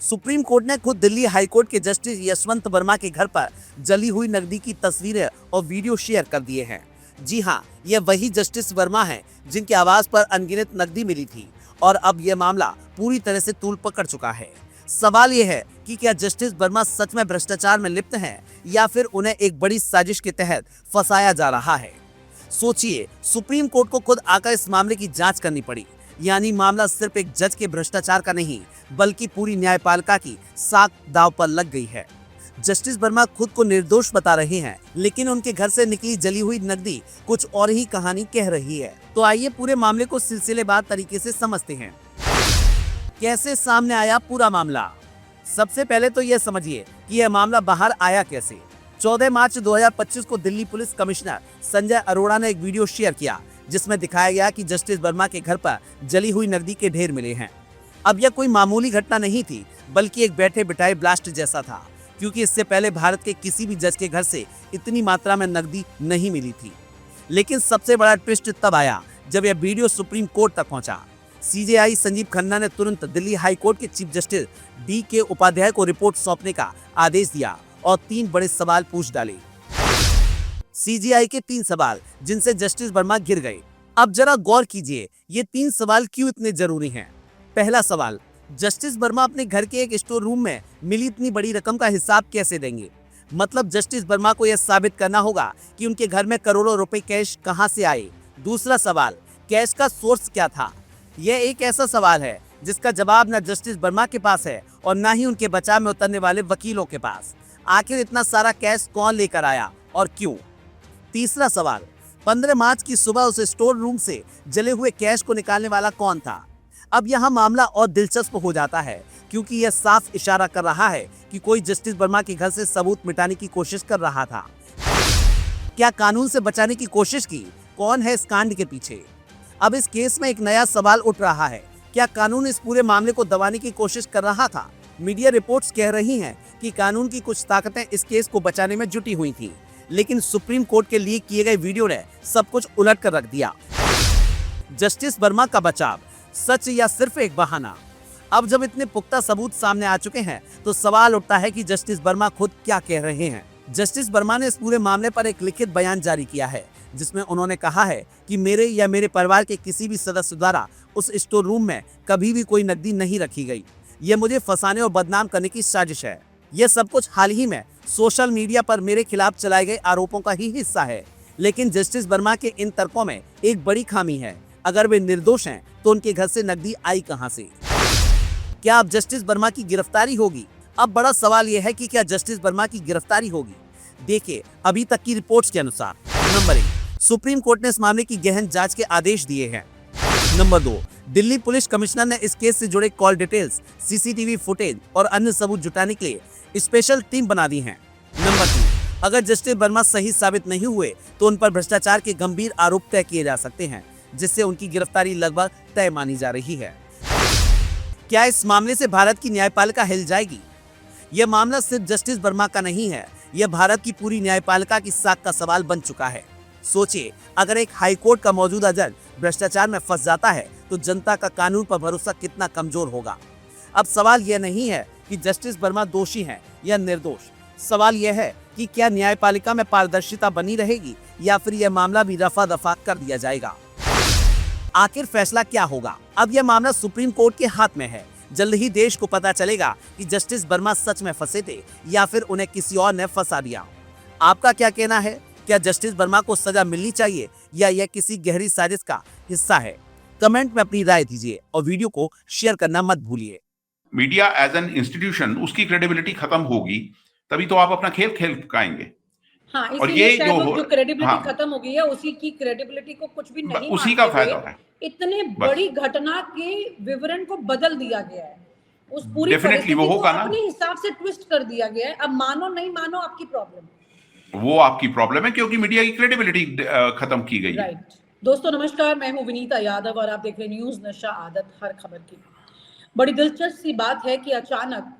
Supreme court ने खुद Delhi high court के जस्टिस यशवंत वर्मा के घर पर जली हुई नकदी की तस्वीरें और वीडियो शेयर कर दिए हैं। जी हां, ये वही जस्टिस वर्मा हैं जिनके आवास पर अनगिनत नकदी मिली थी और अब यह मामला पूरी तरह से तूल पकड़ चुका है। सवाल यह है कि क्या जस्टिस वर्मा सच में भ्रष्टाचार में लिप्त हैं या फिर उन्हें एक बड़ी साजिश के तहत फंसाया जा रहा है। सोचिए, सुप्रीम कोर्ट को खुद आकर इस मामले की जांच करनी पड़ी। यानी मामला सिर्फ एक जज के भ्रष्टाचार का नहीं, बल्कि पूरी न्यायपालिका की साख दांव पर लग गई है। जस्टिस वर्मा खुद को निर्दोष बता रहे हैं, लेकिन उनके घर से निकली जली हुई नकदी कुछ और ही कहानी कह रही है। तो आइए पूरे मामले को सिलसिलेवार तरीके से समझते हैं। कैसे सामने आया पूरा मामला? सबसे पहले तो यह समझिए कि यह मामला बाहर आया कैसे। 14 मार्च 2025 को दिल्ली पुलिस कमिश्नर संजय अरोड़ा ने एक वीडियो शेयर किया, जिसमें दिखाया गया कि जस्टिस वर्मा के घर पर जली हुई नकदी के ढेर मिले हैं। अब यह कोई मामूली घटना नहीं थी, बल्कि एक बैठे बिठाए ब्लास्ट जैसा था, क्योंकि इससे पहले भारत के किसी भी जज के घर से इतनी मात्रा में नकदी नहीं मिली थी। लेकिन सबसे बड़ा ट्विस्ट तब आया जब यह वीडियो सुप्रीम कोर्ट तक पहुंचा। सीजेआई संजीव खन्ना ने तुरंत दिल्ली हाई कोर्ट के चीफ जस्टिस DK उपाध्याय को रिपोर्ट सौंपने का आदेश दिया और 3 बड़े सवाल पूछ डाले। सीजीआई के 3 सवाल जिनसे जस्टिस वर्मा घिर गए। अब जरा गौर कीजिए, ये 3 सवाल क्यों इतने जरूरी हैं। पहला सवाल, जस्टिस वर्मा अपने घर के एक स्टोर रूम में मिली इतनी बड़ी रकम का हिसाब कैसे देंगे? मतलब जस्टिस वर्मा को यह साबित करना होगा कि उनके घर में करोड़ों रुपए कैश कहां से आए। दूसरा सवाल, कैश का सोर्स क्या था? यह एक ऐसा सवाल है जिसका जवाब न जस्टिस वर्मा के पास है और न ही उनके बचाव में उतरने वाले वकीलों के पास। आखिर इतना सारा कैश कौन लेकर आया और क्यों? तीसरा सवाल, 15 मार्च की सुबह उस स्टोर रूम से जले हुए कैश को निकालने वाला कौन था? अब यहाँ मामला और दिलचस्प हो जाता है, क्योंकि यह साफ इशारा कर रहा है कि कोई जस्टिस वर्मा के घर से सबूत मिटाने की कोशिश कर रहा था। क्या कानून से बचाने की कोशिश की? कौन है इस कांड के पीछे? अब इस केस में एक नया सवाल उठ रहा है, क्या कानून इस पूरे मामले को दबाने की कोशिश कर रहा था? मीडिया रिपोर्ट्स कह रही हैं कि कानून की कुछ ताकतें इस केस को बचाने में जुटी हुई थी, लेकिन सुप्रीम कोर्ट के लीक किए गए वीडियो ने सब कुछ उलट कर रख दिया। जस्टिस वर्मा का बचाव, सच या सिर्फ एक बहाना? अब जब इतने पुख्ता सबूत सामने आ चुके हैं, तो सवाल उठता है कि जस्टिस वर्मा खुद क्या कह रहे हैं। जस्टिस वर्मा ने इस पूरे मामले पर एक लिखित बयान जारी किया है, जिसमें उन्होंने कहा है कि मेरे या मेरे परिवार के किसी भी सदस्य द्वारा उस स्टोर रूम में कभी भी कोई नकदी नहीं रखी गई। यह मुझे फंसाने और बदनाम करने की साजिश है। यह सब कुछ हाल ही में सोशल मीडिया पर मेरे खिलाफ चलाए गए आरोपों का ही हिस्सा है। लेकिन जस्टिस वर्मा के इन तर्कों में एक बड़ी खामी है। अगर वे निर्दोष हैं, तो उनके घर से नकदी आई कहां से? क्या अब जस्टिस वर्मा की गिरफ्तारी होगी? अब बड़ा सवाल यह है कि क्या जस्टिस वर्मा की गिरफ्तारी होगी? देखिए, अभी तक की रिपोर्ट्स के अनुसार नंबर 1, सुप्रीम कोर्ट ने इस मामले की गहन जांच के आदेश दिए हैं। नंबर 2, दिल्ली पुलिस कमिश्नर ने इस केस से जुड़े कॉल डिटेल्स, CCTV फुटेज और अन्य सबूत जुटाने के लिए स्पेशल टीम बना दी है। नंबर 3, अगर जस्टिस वर्मा सही साबित नहीं हुए, तो उन पर भ्रष्टाचार के गंभीर आरोप तय किए जा सकते हैं, जिससे उनकी गिरफ्तारी लगभग तय मानी जा रही है। क्या इस मामले से भारत की न्यायपालिका हिल जाएगी? यह मामला सिर्फ जस्टिस वर्मा का नहीं है, यह भारत की पूरी न्यायपालिका की साख का सवाल बन चुका है। सोचिए, अगर एक हाई कोर्ट का मौजूदा जज भ्रष्टाचार में फंस जाता है, तो जनता का कानून पर भरोसा कितना कमजोर होगा। अब सवाल यह नहीं है कि जस्टिस वर्मा दोषी हैं या निर्दोष। सवाल यह है कि क्या न्यायपालिका में पारदर्शिता बनी रहेगी या फिर यह मामला भी रफा दफा कर दिया जाएगा। आखिर फैसला क्या होगा? अब यह मामला सुप्रीम कोर्ट के हाथ में है। जल्द ही देश को पता चलेगा कि जस्टिस वर्मा सच में फंसे थे या फिर उन्हें किसी और ने फंसा दिया। आपका क्या कहना है? क्या जस्टिस वर्मा को सजा मिलनी चाहिए या यह किसी गहरी साजिश का हिस्सा है? कमेंट में अपनी राय दीजिए और वीडियो को शेयर करना मत भूलिए। मीडिया एज एन इंस्टीट्यूशन, उसकी क्रेडिबिलिटी खत्म होगी, तभी तो आप अपना खेल खेल पाएंगे। हाँ, और इसीलिए ये शायद जो क्रेडिबिलिटी हाँ, खत्म हो गई है, उसी की क्रेडिबिलिटी को कुछ भी नहीं उसी का मानते फायदा हुए है। इतने बड़ी घटना के विवरण को बदल दिया गया है। उस पूरी डेफिनेटली वो परिस्थिति को होगा ना, अपने हिसाब से ट्विस्ट कर दिया गया है। अब मानो नहीं मानो आपकी प्रॉब्लम, वो आपकी प्रॉब्लम है, क्योंकि मीडिया की क्रेडिबिलिटी खत्म की गई है। राइट। दोस्तों नमस्कार, मैं हूं विनीता यादव और आप देख रहे हैं न्यूज नशा आदत हर खबर की। बड़ी दिलचस्प सी बात है कि अचानक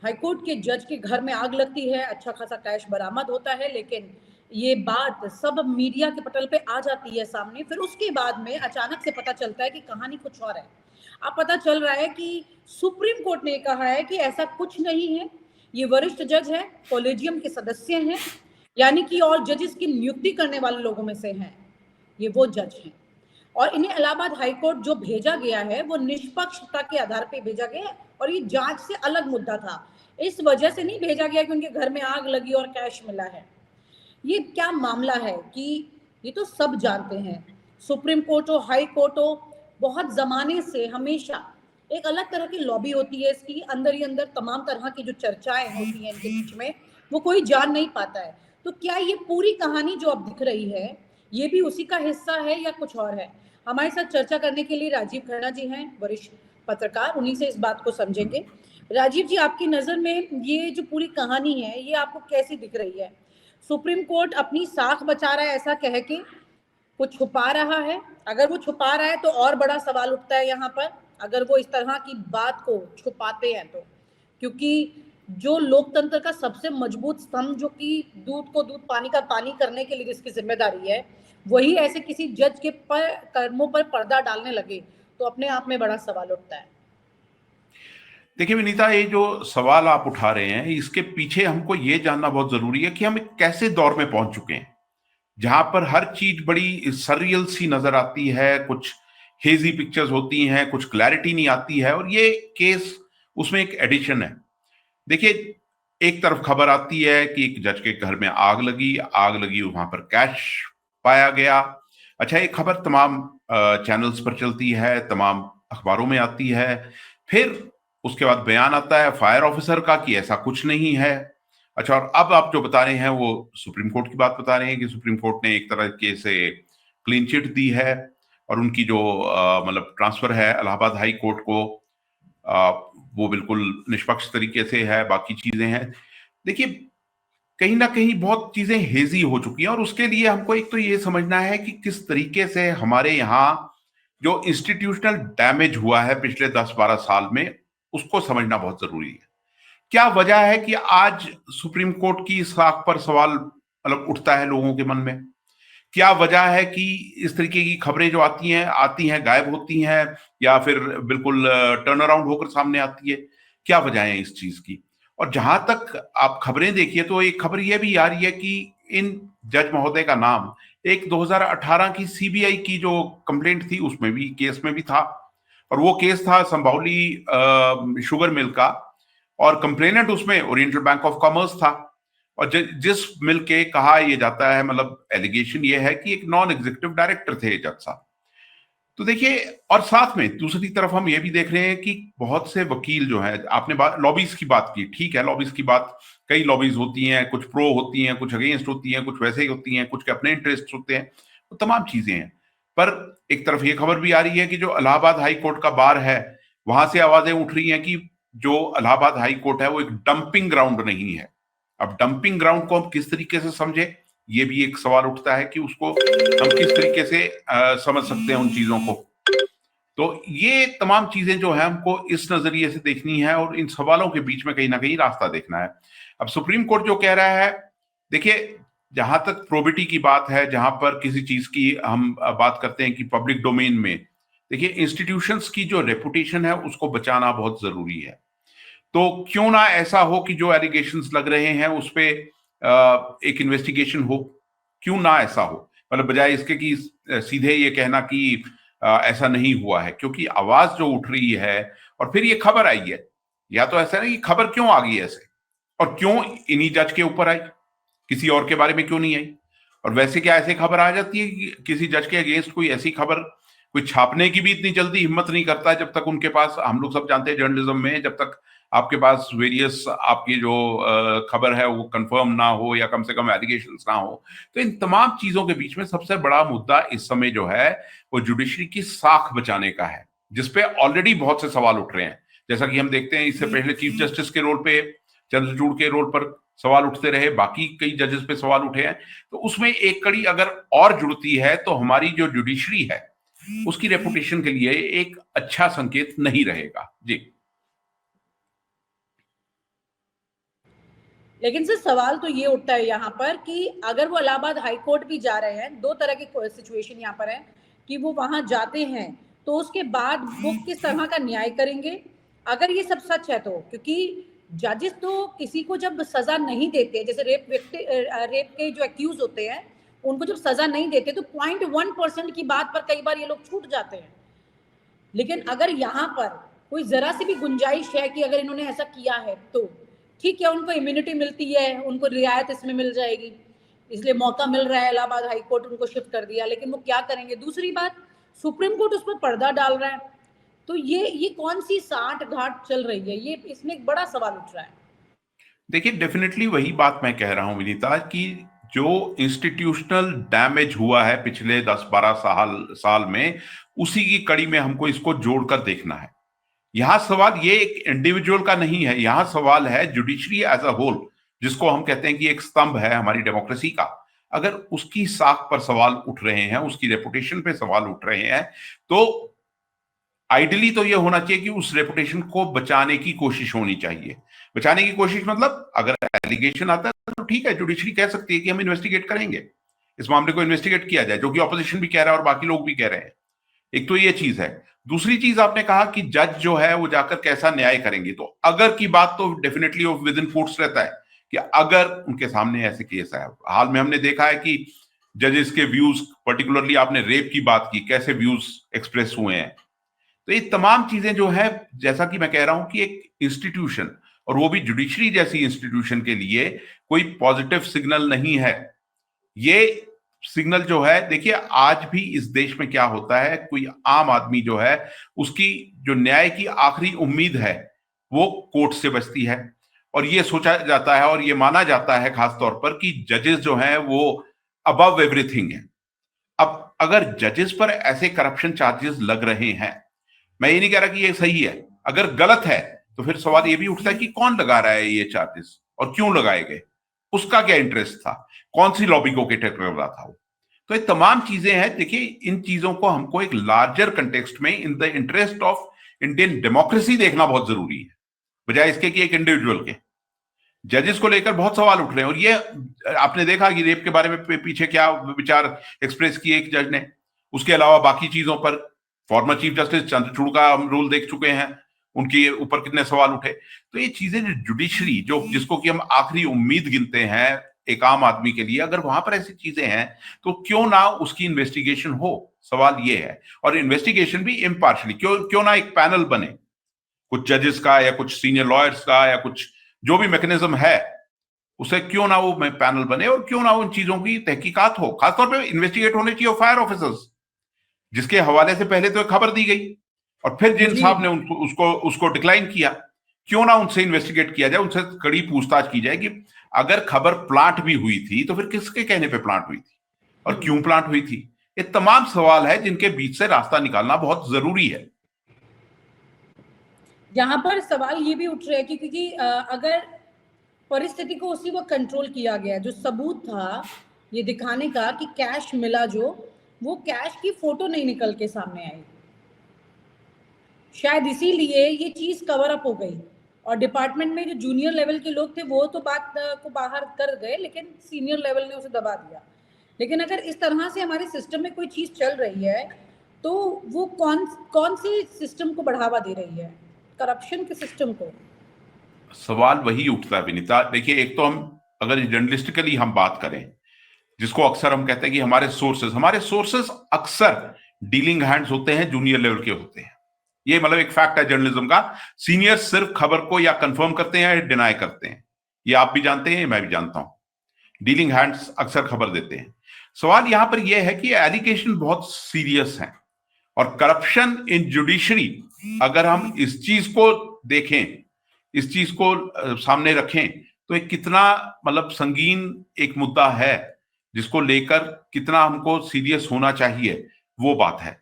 हाईकोर्ट के जज के घर में आग लगती है। अच्छा खासा कैश बरामद होता है, लेकिन ये बात सब मीडिया के पटल पे आ जाती है सामने, फिर उसके बाद में अचानक से पता चलता है कि कहानी कुछ और है। अब पता चल रहा है कि सुप्रीम कोर्ट ने कहा है कि ऐसा कुछ नहीं है, ये वरिष्ठ जज है, कॉलेजियम के सदस्य हैं, यानी कि और जजेस की नियुक्ति करने वाले लोगों में से हैं, ये वो जज हैं। और इन्हें इलाहाबाद हाईकोर्ट जो भेजा गया है वो निष्पक्षता के आधार पे भेजा गया है, और ये जांच से अलग मुद्दा था। इस वजह से नहीं भेजा गया कि उनके घर में आग लगी और कैश मिला है। ये क्या मामला है कि ये तो सब जानते हैं, सुप्रीम कोर्ट हो, हाई कोर्ट हो, बहुत जमाने से हमेशा एक अलग तरह की लॉबी होती है इसकी, अंदर ही अंदर तमाम तरह की जो चर्चाएं होती हैं इनके बीच में, वो कोई जान नहीं पाता है। तो क्या ये पूरी कहानी जो अब दिख रही है ये भी उसी का हिस्सा है या कुछ और है? हमारे साथ चर्चा करने के लिए राजीव खन्ना जी हैं, वरिष्ठ पत्रकार, उन्हीं से इस बात को समझेंगे। राजीव जी, आपकी नजर में ये जो पूरी कहानी है ये आपको कैसी दिख रही है? सुप्रीम कोर्ट अपनी साख बचा रहा है ऐसा कह के कुछ छुपा रहा है? अगर वो छुपा रहा है तो और बड़ा सवाल उठता है यहाँ पर, अगर वो इस तरह की बात को छुपाते हैं तो, क्योंकि जो लोकतंत्र का सबसे मजबूत स्तंभ, जो कि दूध को दूध पानी का पानी करने के लिए जिसकी जिम्मेदारी है, वही ऐसे किसी जज के पर कर्मों पर पर्दा डालने लगे तो अपने आप में बड़ा सवाल उठता है। देखिए विनीता, ये जो सवाल आप उठा रहे हैं इसके पीछे हमको ये जानना बहुत जरूरी है कि हम एक कैसे दौर में पहुंच चुके हैं जहां पर हर चीज बड़ी सररियल सी नजर आती है, कुछ हेजी पिक्चर्स होती हैं, कुछ क्लैरिटी नहीं आती है, और ये केस उसमें एक एडिशन है। देखिए, एक तरफ खबर आती है कि एक जज के घर में आग लगी, वहां पर कैश पाया गया। अच्छा, ये खबर तमाम चैनल्स पर चलती है, तमाम अखबारों में आती है। फिर उसके बाद बयान आता है फायर ऑफिसर का कि ऐसा कुछ नहीं है। अच्छा, और अब आप जो बता रहे हैं वो सुप्रीम कोर्ट की बात बता रहे हैं कि सुप्रीम कोर्ट ने एक तरह के से क्लीन चिट दी है, और उनकी जो मतलब ट्रांसफर है इलाहाबाद हाई कोर्ट को, आ, वो बिल्कुल निष्पक्ष तरीके से है, बाकी चीजें हैं। देखिए, कहीं ना कहीं बहुत चीजें हेजी हो चुकी हैं, और उसके लिए हमको एक तो ये समझना है कि किस तरीके से हमारे यहाँ जो इंस्टीट्यूशनल डैमेज हुआ है पिछले 10-12 साल में, उसको समझना बहुत जरूरी है। क्या वजह है कि आज सुप्रीम कोर्ट की साख पर सवाल मतलब उठता है लोगों के मन में? क्या वजह है कि इस तरीके की खबरें जो आती हैं गायब होती हैं, या फिर बिल्कुल टर्न अराउंड होकर सामने आती है? क्या वजह है इस चीज की? और जहां तक आप खबरें देखिए तो एक खबर यह भी आ रही है कि इन जज महोदय का नाम एक 2018 की सीबीआई की जो कंप्लेंट थी उसमें भी, केस में भी था, और वो केस था संभावली शुगर मिल का, और कंप्लेनेंट उसमें ओरिएंटल बैंक ऑफ कॉमर्स था। और जिस मिल के कहा यह जाता है, मतलब एलिगेशन ये है कि एक नॉन एग्जीक्यूटिव डायरेक्टर थे जज साहब। तो देखिए, और साथ में दूसरी तरफ हम ये भी देख रहे हैं कि बहुत से वकील जो है, आपने लॉबीज की बात की, ठीक है, लॉबीज की बात, कई लॉबीज होती हैं, कुछ प्रो होती हैं, कुछ अगेंस्ट होती हैं, कुछ वैसे ही होती हैं, कुछ के अपने इंटरेस्ट होते हैं, तो तमाम चीजें हैं। पर एक तरफ ये खबर भी आ रही है कि जो इलाहाबाद हाई कोर्ट का बार है, वहां से आवाजें उठ रही हैं कि जो इलाहाबाद हाई कोर्ट है वो एक डंपिंग ग्राउंड नहीं है। अब डंपिंग ग्राउंड को हम किस तरीके से समझे, ये भी एक सवाल उठता है कि उसको हम किस तरीके से समझ सकते हैं उन चीजों को। तो ये तमाम चीजें जो है हमको इस नजरिए से देखनी है, और इन सवालों के बीच में कहीं ना कहीं रास्ता देखना है। अब सुप्रीम कोर्ट जो कह रहा है, देखिए, जहां तक प्रोबिटी की बात है, जहां पर किसी चीज की हम बात करते हैं कि पब्लिक डोमेन में, देखिए, इंस्टीट्यूशंस की जो रेपुटेशन है उसको बचाना बहुत जरूरी है। तो क्यों ना ऐसा हो कि जो एलिगेशंस लग रहे हैं उस पे एक इन्वेस्टिगेशन हो, क्यों ना ऐसा हो, मतलब बजाय इसके कि सीधे ये कहना कि ऐसा नहीं हुआ है, क्योंकि आवाज जो उठ रही है और फिर ये खबर आई है, या तो ऐसा नहीं कि खबर क्यों आ गई ऐसे, और क्यों इन्हीं जज के ऊपर आई, किसी और के बारे में क्यों नहीं आई? और वैसे क्या ऐसे खबर आ जाती है कि किसी जज के अगेंस्ट कोई ऐसी खबर कोई छापने की भी इतनी जल्दी हिम्मत नहीं करता है, जब तक उनके पास, हम लोग सब जानते हैं जर्नलिज्म में, जब तक आपके पास वेरियस आपकी जो खबर है वो कंफर्म ना हो, या कम से कम एलिगेशंस ना हो। तो इन तमाम चीजों के बीच में सबसे बड़ा मुद्दा इस समय जो है वो जुडिशरी की साख बचाने का है, जिसपे ऑलरेडी बहुत से सवाल उठ रहे हैं। जैसा कि हम देखते हैं, इससे पहले चीफ जस्टिस के रोल पे, चंद्रचूड़ के रोल पर सवाल उठते रहे, बाकी कई जजेस पे सवाल उठे हैं। तो उसमें एक कड़ी अगर और जुड़ती है तो हमारी जो जुडिशरी है उसकी रेपुटेशन के लिए एक अच्छा संकेत नहीं रहेगा। जी। लेकिन सर सवाल तो ये उठता है यहाँ पर कि अगर वो इलाहाबाद हाई कोर्ट भी जा रहे हैं, दो तरह की सिचुएशन यहाँ पर है कि वो वहां जाते हैं तो उसके बाद वो किस तरह का न्याय करेंगे, अगर ये सब सच है तो। क्योंकि जजेस तो किसी को जब सजा नहीं देते, जैसे रेप के जो एक्यूज होते हैं उनको जब सजा नहीं देते तो 0.1% की बात पर कई बार ये लोग छूट जाते हैं। लेकिन अगर यहाँ पर कोई जरा सी भी गुंजाइश है कि अगर इन्होंने ऐसा किया है तो ठीक है, उनको इम्यूनिटी मिलती है, उनको रियायत इसमें मिल जाएगी, इसलिए मौका मिल रहा है, इलाहाबाद हाई कोर्ट उनको शिफ्ट कर दिया, लेकिन वो क्या करेंगे। दूसरी बात, सुप्रीम कोर्ट उस पर पर्दा डाल रहा है, तो ये कौन सी साठ घाट चल रही है, ये इसमें एक बड़ा सवाल उठ रहा है। देखिए, डेफिनेटली वही बात मैं कह रहा हूं विनीता कि जो इंस्टीट्यूशनल डैमेज हुआ है पिछले 10-12 साल में, उसी की कड़ी में हमको इसको जोड़कर देखना है। यहां सवाल ये एक इंडिविजुअल का नहीं है, यहां सवाल है जुडिशरी एज अ होल, जिसको हम कहते हैं कि एक स्तंभ है हमारी डेमोक्रेसी का। अगर उसकी साख पर सवाल उठ रहे हैं, उसकी रेपुटेशन पे सवाल उठ रहे हैं, तो आइडियली तो ये होना चाहिए कि उस रेपुटेशन को बचाने की कोशिश होनी चाहिए। बचाने की कोशिश मतलब अगर एलिगेशन आता है तो ठीक है, जुडिशरी कह सकती है कि हम इन्वेस्टिगेट करेंगे, इस मामले को इन्वेस्टिगेट किया जाए, जो कि ऑपोजिशन भी कह रहा है और बाकी लोग भी कह रहे हैं। एक तो ये चीज है। दूसरी चीज आपने कहा कि जज जो है वो जाकर कैसा न्याय करेंगे, तो अगर की बात तो डेफिनेटली विद इन फोर्स रहता है कि अगर उनके सामने ऐसे केस है। हाल में हमने देखा है कि जजेस के व्यूज, पर्टिकुलरली आपने रेप की बात की, कैसे व्यूज एक्सप्रेस हुए हैं। तो ये तमाम चीजें जो है, जैसा कि मैं कह रहा हूं कि एक इंस्टीट्यूशन, और वो भी जुडिशरी जैसी इंस्टीट्यूशन के लिए कोई पॉजिटिव सिग्नल नहीं है। ये सिग्नल जो है, देखिए आज भी इस देश में क्या होता है, कोई आम आदमी जो है उसकी जो न्याय की आखिरी उम्मीद है वो कोर्ट से बचती है, और ये सोचा जाता है और ये माना जाता है खासतौर पर कि जजेस जो हैं वो अबव एवरीथिंग है। अब अगर जजेस पर ऐसे करप्शन चार्जेस लग रहे हैं, मैं ये नहीं कह रहा कि ये सही है, अगर गलत है तो फिर सवाल ये भी उठता है कि कौन लगा रहा है ये चार्जेस और क्यों लगाए गए, उसका क्या इंटरेस्ट था, कौन सी लॉबी को कैटर कर रहा था वो। तो ये तमाम चीजें हैं। देखिए, इन चीजों को हमको एक लार्जर कंटेक्स्ट में, in the interest of Indian democracy देखना बहुत जरूरी है, बजाय इसके कि एक इंडिविजुअल के। जजेस को लेकर बहुत सवाल उठ रहे हैं, और ये आपने देखा कि रेप के बारे में पीछे क्या विचार एक्सप्रेस किए एक जज ने। उसके अलावा बाकी चीजों पर फॉर्मर चीफ जस्टिस चंद्रचूड़ का हम रूल देख चुके हैं, उनके ऊपर कितने सवाल उठे। तो ये चीजें जुडिशरी जो, जिसको कि हम आखिरी उम्मीद गिनते हैं एक आम आदमी के लिए, अगर वहां पर ऐसी चीजें हैं तो क्यों ना उसकी इन्वेस्टिगेशन हो, सवाल ये है। और इन्वेस्टिगेशन भी इम्पार्शली, क्यों ना एक पैनल बने, कुछ जजेस का या कुछ सीनियर लॉयर्स का या कुछ जो भी मैकेनिज्म है, उसे क्यों ना वो पैनल बने, और क्यों ना उन चीजों की तहकीकात हो। खासतौर पर इन्वेस्टिगेट होने चाहिए फायर ऑफिसर्स, जिसके हवाले से पहले तो एक खबर दी गई और फिर जिन साहब ने उसको डिक्लाइन किया, क्यों ना उनसे इन्वेस्टिगेट किया जाए, उनसे कड़ी पूछताछ की जाए कि अगर खबर प्लांट भी हुई थी तो फिर किसके कहने पे प्लांट हुई थी और क्यों प्लांट हुई थी। ये तमाम सवाल है जिनके बीच से रास्ता निकालना बहुत जरूरी है। यहाँ पर सवाल ये भी उठ रहा है कि क्योंकि अगर परिस्थिति को उसी वक्त कंट्रोल किया गया, जो सबूत था ये दिखाने का कि कैश मिला, जो वो कैश की फोटो नहीं निकल के सामने आई, शायद इसीलिए ये चीज कवर अप हो गई। और डिपार्टमेंट में जो जूनियर लेवल के लोग थे वो तो बात को बाहर कर गए, लेकिन सीनियर लेवल ने उसे दबा दिया। लेकिन अगर इस तरह से हमारे सिस्टम में कोई चीज चल रही है तो वो कौन सी सिस्टम को बढ़ावा दे रही है, करप्शन के सिस्टम को। सवाल वही उठता है विनीता। देखिए, एक तो हम अगर जर्नलिस्टिकली हम बात करें, जिसको अक्सर हम कहते हैं कि हमारे सोर्सेस अक्सर डीलिंग हैंड्स होते हैं, जूनियर लेवल के होते हैं। ये मतलब एक फैक्ट है जर्नलिज्म का। सीनियर सिर्फ खबर को या कंफर्म करते हैं या डिनाई करते हैं, ये आप भी जानते हैं, मैं भी जानता हूं। डीलिंग हैंड्स अक्सर खबर देते हैं। सवाल यहां पर यह है कि एलिगेशन बहुत सीरियस है, और करप्शन इन जुडिशरी, अगर हम इस चीज को देखें, इस चीज को सामने रखें, तो एक कितना मतलब संगीन एक मुद्दा है, जिसको लेकर कितना हमको सीरियस होना चाहिए, वो बात है।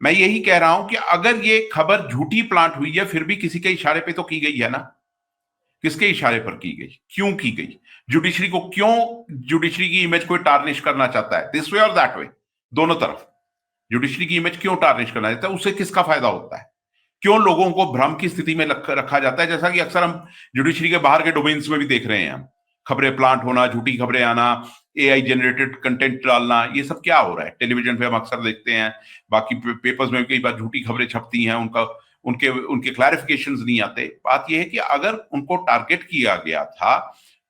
मैं यही कह रहा हूं कि अगर ये खबर झूठी प्लांट हुई है, फिर भी किसी के इशारे पे तो की गई है ना। किसके इशारे पर की गई, क्यों की गई, जुडिशरी को क्यों, जुडिशरी की इमेज को टार्निश करना चाहता है, दिस वे और दैट वे, दोनों तरफ जुडिशरी की इमेज क्यों टार्निश करना चाहता है, उससे किसका फायदा होता है, क्यों लोगों को भ्रम की स्थिति में रखा जाता है, जैसा कि अक्सर हम जुडिशरी के बाहर के डोमेन्स में भी देख रहे हैं हम। खबरें प्लांट होना, झूठी खबरें आना, एआई जनरेटेड कंटेंट डालना, ये सब क्या हो रहा है? टेलीविजन पे हम अक्सर देखते हैं, बाकी पेपर्स में कई बार झूठी खबरें छपती हैं, उनके उनके क्लैरिफिकेशंस नहीं आते। बात यह है कि अगर उनको टारगेट किया गया था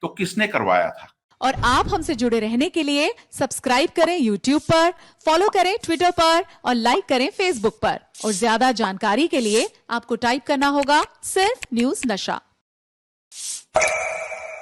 तो किसने करवाया था? और आप हमसे जुड़े रहने के लिए सब्सक्राइब करें YouTube पर, फॉलो करें ट्विटर पर और लाइक करें Facebook पर। और ज्यादा जानकारी के लिए आपको टाइप करना होगा सिर्फ न्यूज नशा।